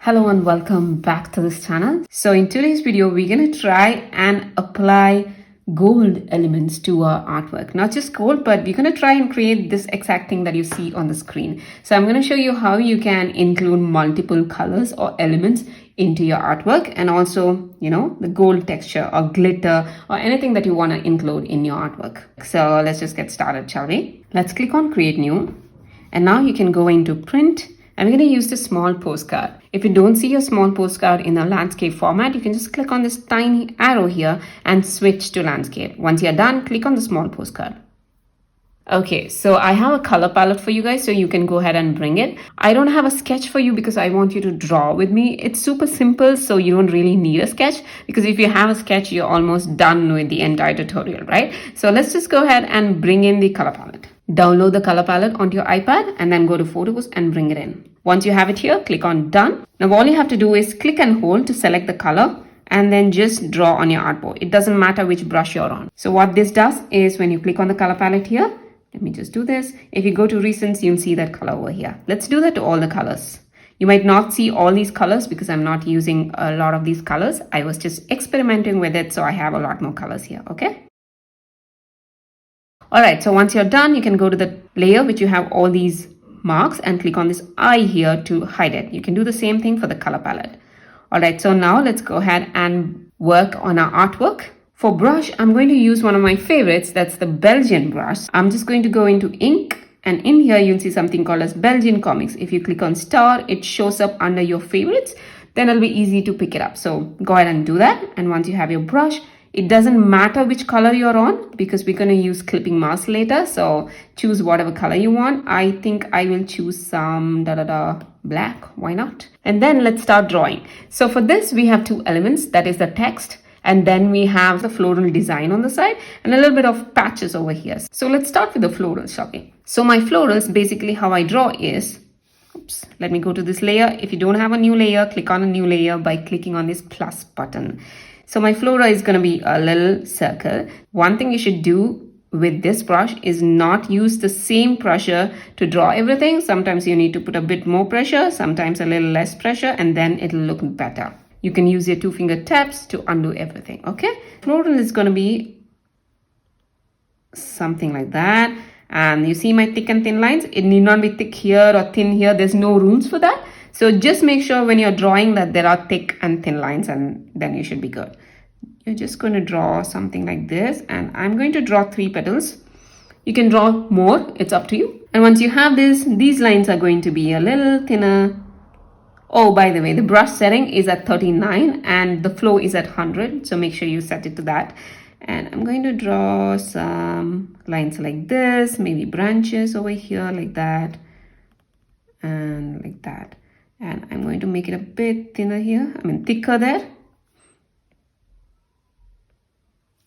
Hello and welcome back to this channel. So in today's video, we're going to try and apply gold elements to our artwork. Not just gold, but we're going to try and create this exact thing that you see on the screen. So I'm going to show you how you can include multiple colors or elements into your artwork, and also, the gold texture or glitter or anything that you want to include in your artwork. So let's just get started, shall we? Let's click on create new. And now you can go into print. I'm going to use the small postcard. If you don't see your small postcard in a landscape format, you can just click on this tiny arrow here and switch to landscape. Once you're done, click on the small postcard. Okay, so I have a color palette for you guys, so you can go ahead and bring it. I don't have a sketch for you because I want you to draw with me. It's super simple, so you don't really need a sketch, because if you have a sketch, you're almost done with the entire tutorial, right? So let's just go ahead and bring in the color palette. Download the color palette onto your iPad and then go to photos and bring it in. Once you have it here, click on done. Now all you have to do is click and hold to select the color and then just draw on your artboard. It doesn't matter which brush you're on. So what this does is when you click on the color palette here, let me just do this. If you go to recents, you'll see that color over here. Let's do that to all the colors. You might not see all these colors because I'm not using a lot of these colors. I was just experimenting with it, so I have a lot more colors here, okay? Alright, so once you're done, you can go to the layer which you have all these marks and click on this eye here to hide it. You can do the same thing for the color palette. Alright, so now let's go ahead and work on our artwork. For brush, I'm going to use one of my favorites, that's the Belgian Brush. I'm just going to go into ink, and in here you'll see something called as Belgian Comics. If you click on star, it shows up under your favorites. Then it'll be easy to pick it up. So go ahead and do that. And once you have your brush, it doesn't matter which color you're on because we're going to use clipping mask later. So choose whatever color you want. I think I will choose some black. Why not? And then let's start drawing. So for this, we have two elements. That is the text. And then we have the floral design on the side and a little bit of patches over here. So let's start with the florals, shall we? So my florals, basically how I draw is, let me go to this layer. If you don't have a new layer, click on a new layer by clicking on this plus button. So my flora is going to be a little circle. One thing you should do with this brush is not use the same pressure to draw everything. Sometimes you need to put a bit more pressure, sometimes a little less pressure, and then it'll look better. You can use your 2 finger taps to undo everything, okay? Floral is going to be something like that. And you see my thick and thin lines? It need not be thick here or thin here. There's no rules for that. So just make sure when you're drawing that there are thick and thin lines, and then you should be good. You're just going to draw something like this, and I'm going to draw 3 petals. You can draw more, it's up to you. And once you have this, these lines are going to be a little thinner. Oh, by the way, the brush setting is at 39 and the flow is at 100. So make sure you set it to that. And I'm going to draw some lines like this, maybe branches over here like that and like that. And I'm going to make it a bit thinner here, thicker there.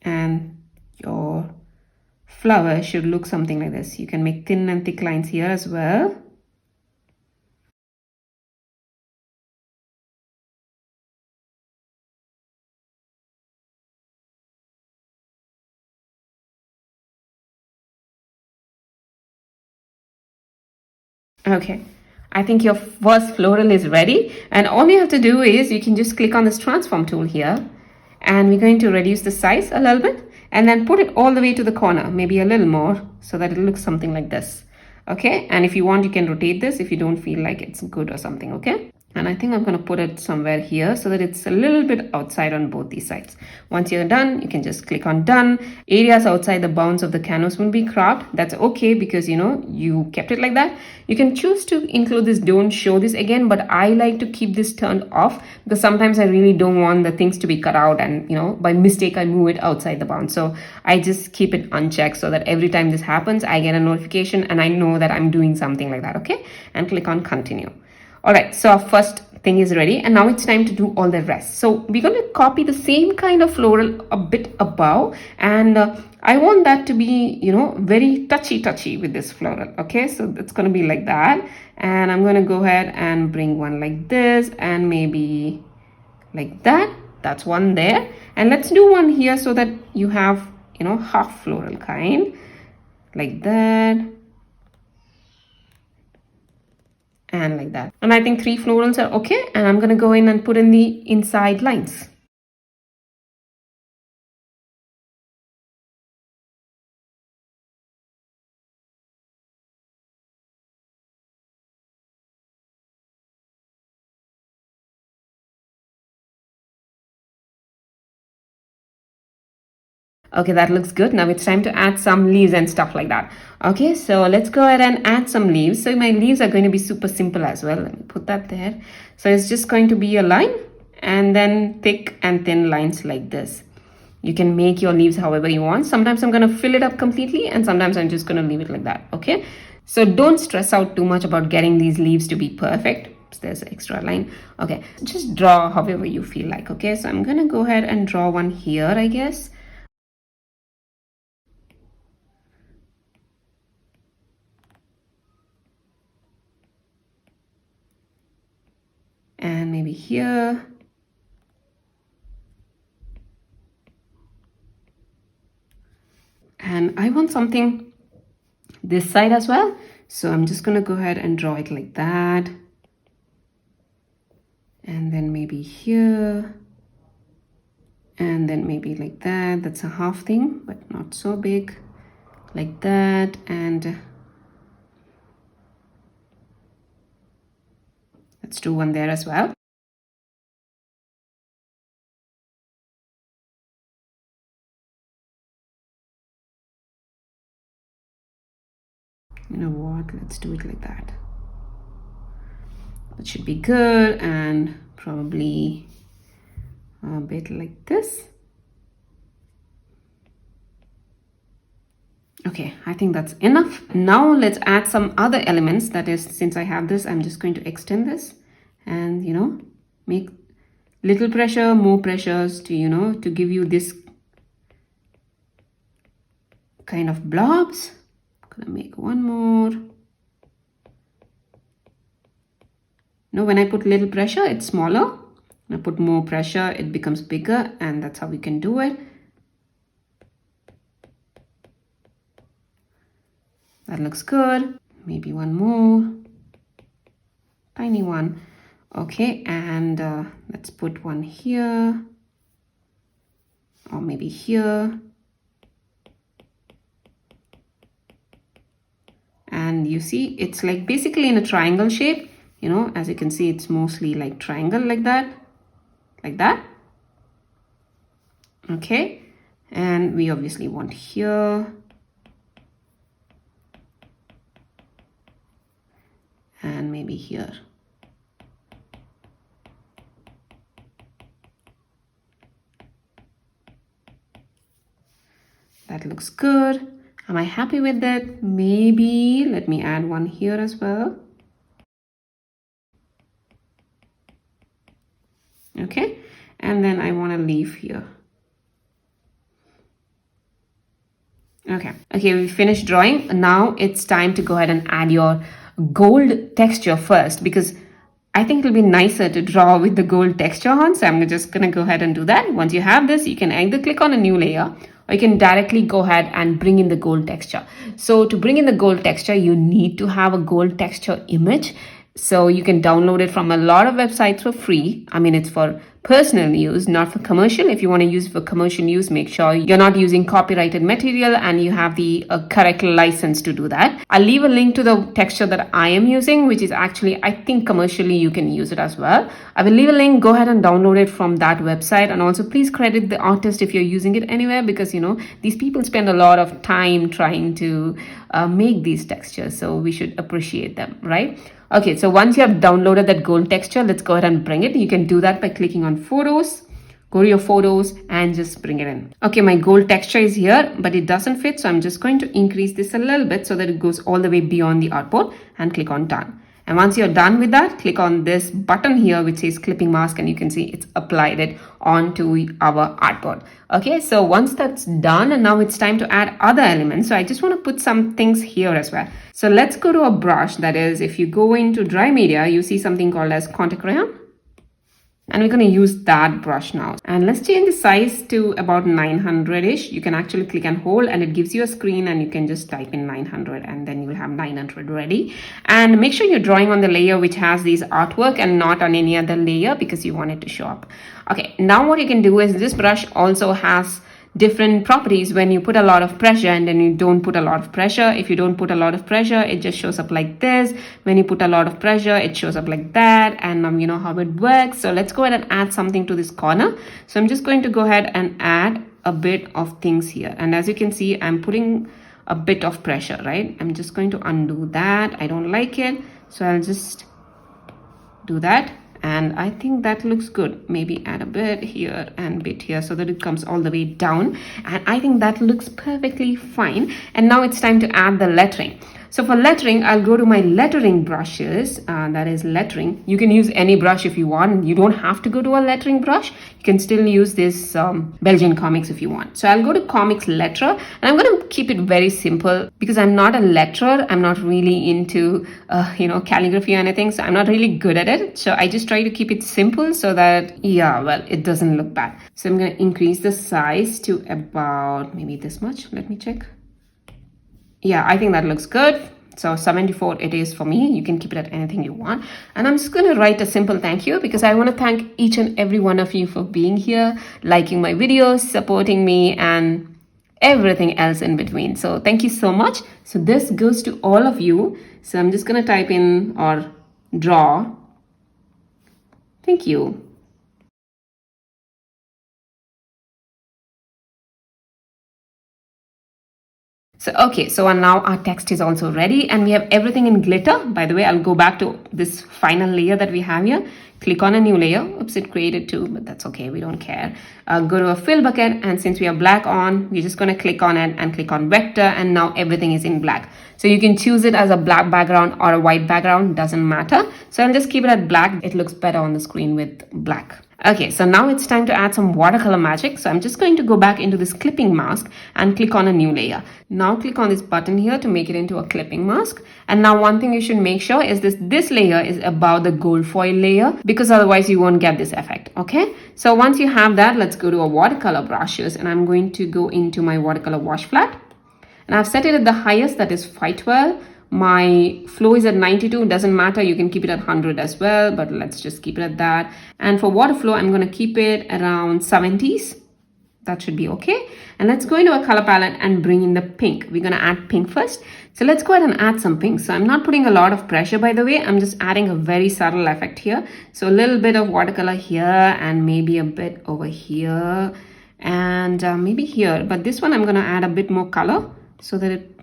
And your flower should look something like this. You can make thin and thick lines here as well. Okay, I think your first floral is ready, and all you have to do is you can just click on this transform tool here, and we're going to reduce the size a little bit and then put it all the way to the corner, maybe a little more, so that it looks something like this. Okay, and if you want, you can rotate this if you don't feel like it's good or something. Okay, and I think I'm going to put it somewhere here so that it's a little bit outside on both these sides. Once you're done, you can just click on done. Areas outside the bounds of the canvas will be cropped. That's okay because you kept it like that. You can choose to include this don't show this again, but I like to keep this turned off because sometimes I really don't want the things to be cut out and by mistake I move it outside the bound. So I just keep it unchecked so that every time this happens, I get a notification and I know that I'm doing something like that. Okay, and click on continue. All right, so our first thing is ready, and now it's time to do all the rest. So we're going to copy the same kind of floral a bit above, and I want that to be very touchy with this floral. Okay, so it's going to be like that, and I'm going to go ahead and bring one like this and maybe like that. That's one there, and let's do one here so that you have half floral kind like that. and like that. And I think 3 florals are okay. And I'm going to go in and put in the inside lines. Okay, that looks good. Now it's time to add some leaves and stuff like that. Okay, so let's go ahead and add some leaves. So my leaves are going to be super simple as well. Let me put that there. So it's just going to be a line and then thick and thin lines like this. You can make your leaves however you want. Sometimes I'm going to fill it up completely and sometimes I'm just going to leave it like that. Okay, so don't stress out too much about getting these leaves to be perfect. There's an extra line. Okay, just draw however you feel like. Okay, so I'm going to go ahead and draw one here, I guess. And maybe here. And I want something this side as well. So I'm just going to go ahead and draw it like that. And then maybe here. And then maybe like that. That's a half thing, but not so big. Like that. And let's do one there as well. You know what? Let's do it like that. That should be good. And probably a bit like this. Okay, I think that's enough. Now let's add some other elements. That is, since I have this, I'm just going to extend this and, you know, make little pressure, more pressures to, you know, to give you this kind of blobs. I'm gonna make one more. Now, when I put little pressure, it's smaller. When I put more pressure, it becomes bigger, and that's how we can do it. That looks good. Maybe one more. Tiny one. Okay, and let's put one here. Or maybe here. And you see, it's like basically in a triangle shape. You know, as you can see, it's mostly like triangle like that. Like that. Okay, and we obviously want here. And maybe here. That looks good. Am I happy with that? Maybe let me add one here as well. Okay, and then I want to leave here. Okay, we finished drawing. Now it's time to go ahead and add your gold texture first, because I think it'll be nicer to draw with the gold texture on. So I'm just going to go ahead and do that. Once you have this, you can either click on a new layer or you can directly go ahead and bring in the gold texture. So to bring in the gold texture, you need to have a gold texture image. So you can download it from a lot of websites for free. I mean, it's for personal use, not for commercial. If you want to use it for commercial use, make sure you're not using copyrighted material and you have the correct license to do that. I'll leave a link to the texture that I am using, which is actually, I think commercially you can use it as well. I will leave a link. Go ahead and download it from that website. And also please credit the artist if you're using it anywhere, because, you know, these people spend a lot of time trying to make these textures. So we should appreciate them, right? Okay, so once you have downloaded that gold texture, let's go ahead and bring it. You can do that by clicking on photos, go to your photos and just bring it in. Okay, my gold texture is here, but it doesn't fit. So I'm just going to increase this a little bit so that it goes all the way beyond the artboard and click on done. And once you're done with that, click on this button here, which says clipping mask, and you can see it's applied it onto our artboard. Okay, so once that's done, and now it's time to add other elements. So I just want to put some things here as well. So let's go to a brush. That is, if you go into dry media, you see something called as contact crayon. And we're going to use that brush now. And let's change the size to about 900-ish. You can actually click and hold and it gives you a screen, and you can just type in 900 and then you'll have 900 ready. And make sure you're drawing on the layer which has these artwork and not on any other layer, because you want it to show up. Okay, now what you can do is this brush also has different properties when you put a lot of pressure and then you don't put a lot of pressure. If you don't put a lot of pressure, it just shows up like this. When you put a lot of pressure, it shows up like that. And you know how it works. So let's go ahead and add something to this corner. So I'm just going to go ahead and add a bit of things here. And as you can see, I'm putting a bit of pressure, right? I'm just going to undo that. I don't like it. So I'll just do that. And I think that looks good. Maybe add a bit here and a bit here so that it comes all the way down. And I think that looks perfectly fine. And now it's time to add the lettering. So for lettering, I'll go to my lettering brushes. That is lettering. You can use any brush if you want. You don't have to go to a lettering brush. You can still use this Belgian comics if you want. So I'll go to comics letterer, and I'm going to keep it very simple because I'm not a letterer. I'm not really into calligraphy or anything. So I'm not really good at it. So I just try to keep it simple so that, yeah, well, it doesn't look bad. So I'm going to increase the size to about maybe this much. Let me check. Yeah, I think that looks good. So 74 it is for me. You can keep it at anything you want. And I'm just going to write a simple thank you because I want to thank each and every one of you for being here, liking my videos, supporting me, and everything else in between. So thank you so much. So this goes to all of you. So I'm just going to type in or draw. Thank you. So, okay, so now our text is also ready and we have everything in glitter. By the way, I'll go back to this final layer that we have here. Click on a new layer. Oops, it created two, but that's okay. We don't care. Go to a fill bucket, and since we have black on, we're just going to click on it and click on vector, and now everything is in black. So you can choose it as a black background or a white background, doesn't matter. So I'll just keep it at black. It looks better on the screen with black. Okay, so now it's time to add some watercolor magic. So I'm just going to go back into this clipping mask and click on a new layer. Now click on this button here to make it into a clipping mask. And now one thing you should make sure is this layer is above the gold foil layer, because otherwise you won't get this effect. Okay, so once you have that, let's go to a watercolor brushes, and I'm going to go into my watercolor wash flat, and I've set it at the highest, that is 512. My flow is at 92. Doesn't matter, you can keep it at 100 as well, but let's just keep it at that. And for water flow, I'm going to keep it around 70s. That should be okay. And let's go into a color palette and bring in the pink. We're going to add pink first. So let's go ahead and add some pink. So I'm not putting a lot of pressure, by the way. I'm just adding a very subtle effect here. So a little bit of watercolor here and maybe a bit over here and maybe here. But this one I'm going to add a bit more color so that it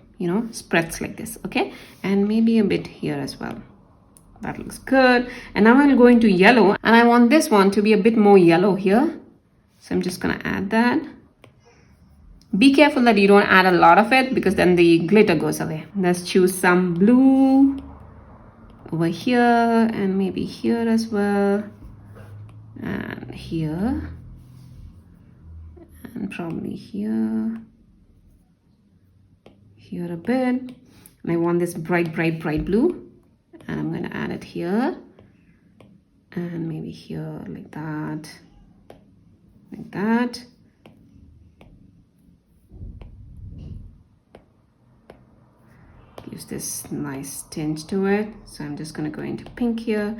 spreads like this. Okay, and maybe a bit here as well. That looks good. And now I'll go into yellow, and I want this one to be a bit more yellow here, so I'm just gonna add that. Be careful that you don't add a lot of it, because then the glitter goes away. Let's choose some blue over here and maybe here as well, and here, and probably here a bit. And I want this bright blue, and I'm going to add it here and maybe here, like that, gives this nice tinge to it. So I'm just going to go into pink here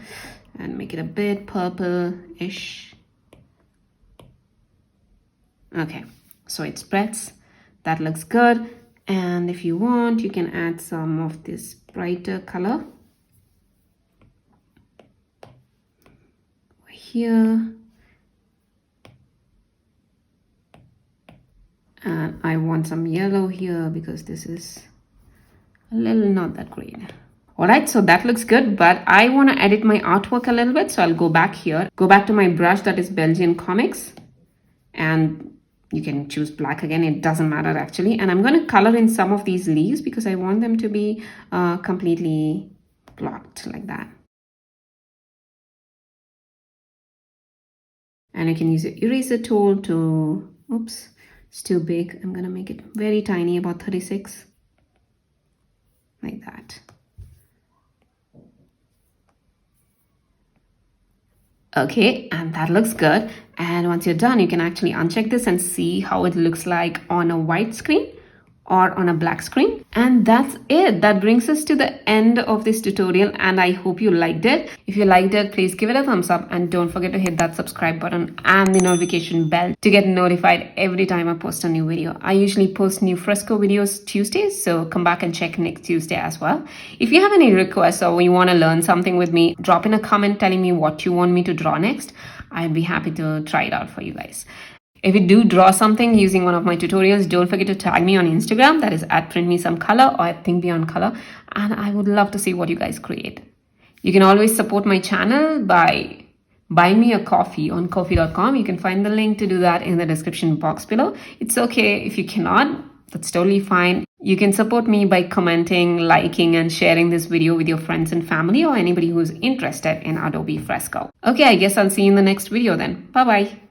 and make it a bit purple-ish. Okay, so it spreads. That looks good. And if you want, you can add some of this brighter color here. And I want some yellow here because this is a little not that great. All right, so that looks good, but I want to edit my artwork a little bit. So I'll go back here, go back to my brush, that is Belgian comics, and you can choose black again, it doesn't matter actually. And I'm going to color in some of these leaves because I want them to be completely blocked like that. And you can use your eraser tool to, oops, it's too big. I'm going to make it very tiny, about 36, like that. Okay, and that looks good. And once you're done, you can actually uncheck this and see how it looks like on a white screen or on a black screen. And that's it. That brings us to the end of this tutorial, and I hope you liked it. If you liked it, please give it a thumbs up and don't forget to hit that subscribe button and the notification bell to get notified every time I post a new video. I usually post new Fresco videos Tuesdays, so come back and check next Tuesday as well. If you have any requests or you want to learn something with me, drop in a comment telling me what you want me to draw next. I'd be happy to try it out for you guys. If you do draw something using one of my tutorials, don't forget to tag me on Instagram, that is at printmesomecolor or at thinkbeyondcolor, and I would love to see what you guys create. You can always support my channel by buying me a coffee on ko-fi.com. You can find the link to do that in the description box below. It's okay if you cannot, that's totally fine. You can support me by commenting, liking, and sharing this video with your friends and family or anybody who's interested in Adobe Fresco. Okay, I guess I'll see you in the next video then. Bye-bye.